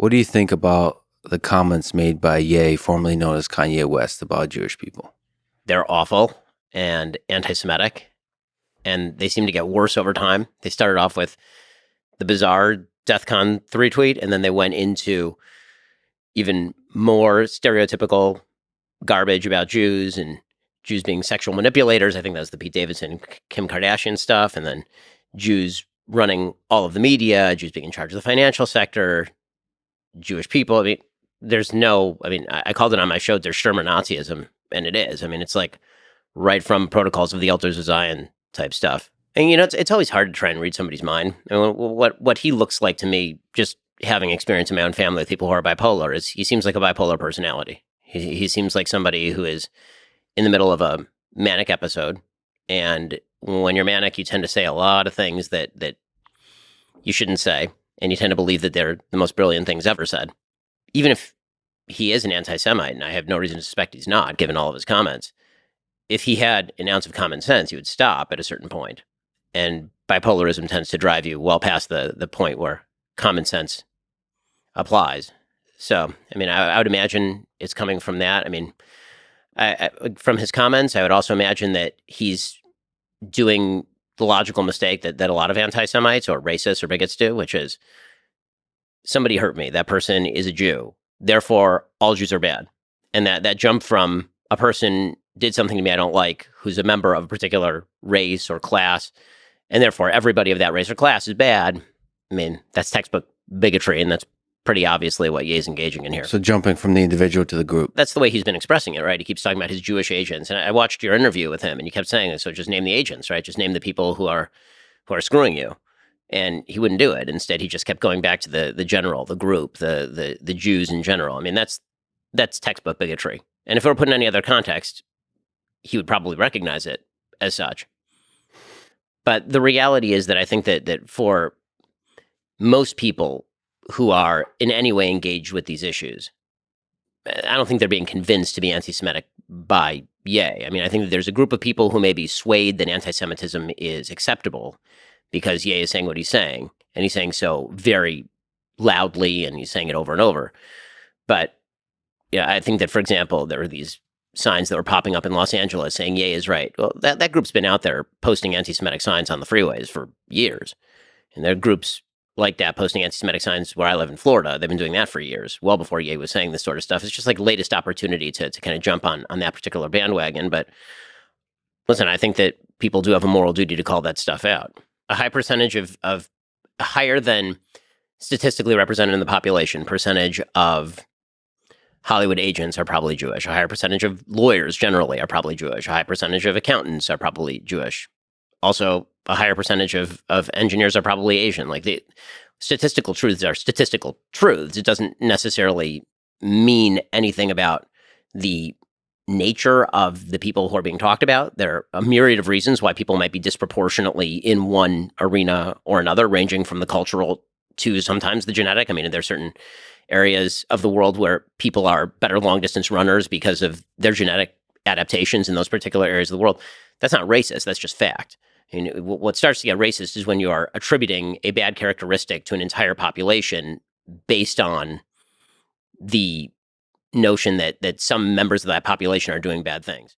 What do you think about the comments made by Ye, formerly known as Kanye West, about Jewish people? They're awful and anti-Semitic, and they seem to get worse over time. They started off with the bizarre DEFCON 3 tweet, and then they went into even more stereotypical garbage about Jews and Jews being sexual manipulators. I think that was the Pete Davidson, Kim Kardashian stuff. And then Jews running all of the media, Jews being in charge of the financial sector, Jewish people. I mean, I called it on my show, there's Sherman Nazism, and it is. I mean, it's like right from Protocols of the Elders of Zion type stuff. And, it's always hard to try and read somebody's mind. I mean, what he looks like to me, just having experience in my own family with people who are bipolar, is he seems like a bipolar personality. He seems like somebody who is in the middle of a manic episode. And when you're manic, you tend to say a lot of things that you shouldn't say. And you tend to believe that they're the most brilliant things ever said. Even if he is an anti-Semite, and I have no reason to suspect he's not, given all of his comments, if he had an ounce of common sense, he would stop at a certain point. And bipolarism tends to drive you well past the point where common sense applies. So, I mean, I would imagine it's coming from that. I mean, from his comments, I would also imagine that he's doing the logical mistake that a lot of anti-Semites or racists or bigots do, which is somebody hurt me. That person is a Jew. Therefore, all Jews are bad. And that jump from a person did something to me I don't like, who's a member of a particular race or class, and therefore everybody of that race or class is bad. I mean, that's textbook bigotry, and that's pretty obviously what Ye's engaging in here. So jumping from the individual to the group. That's the way he's been expressing it, right? He keeps talking about his Jewish agents. And I watched your interview with him, and you kept saying, so just name the agents, right? Just name the people who are screwing you. And he wouldn't do it. Instead, he just kept going back to the general, the group, the Jews in general. I mean, that's textbook bigotry. And if it were put in any other context, he would probably recognize it as such. But the reality is that I think that for most people who are in any way engaged with these issues, I don't think they're being convinced to be anti-Semitic by Ye. I mean, I think that there's a group of people who may be swayed that anti-Semitism is acceptable because Ye is saying what he's saying, and he's saying so very loudly, and he's saying it over and over. But I think that, for example, there are these signs that were popping up in Los Angeles saying Ye is right. Well, that group's been out there posting anti-Semitic signs on the freeways for years. And there are groups like that posting anti-Semitic signs where I live in Florida. They've been doing that for years, well before Ye was saying this sort of stuff. It's just like latest opportunity to kind of jump on that particular bandwagon. But listen, I think that people do have a moral duty to call that stuff out. A high percentage of higher than statistically represented in the population percentage of Hollywood agents are probably Jewish. A higher percentage of lawyers generally are probably Jewish. A high percentage of accountants are probably Jewish. Also, a higher percentage of engineers are probably Asian. Like, the statistical truths are statistical truths. It doesn't necessarily mean anything about the nature of the people who are being talked about. There are a myriad of reasons why people might be disproportionately in one arena or another, ranging from the cultural to sometimes the genetic. I mean, there are certain areas of the world where people are better long-distance runners because of their genetic adaptations in those particular areas of the world. That's not racist. That's just fact. And what starts to get racist is when you are attributing a bad characteristic to an entire population based on the notion that some members of that population are doing bad things.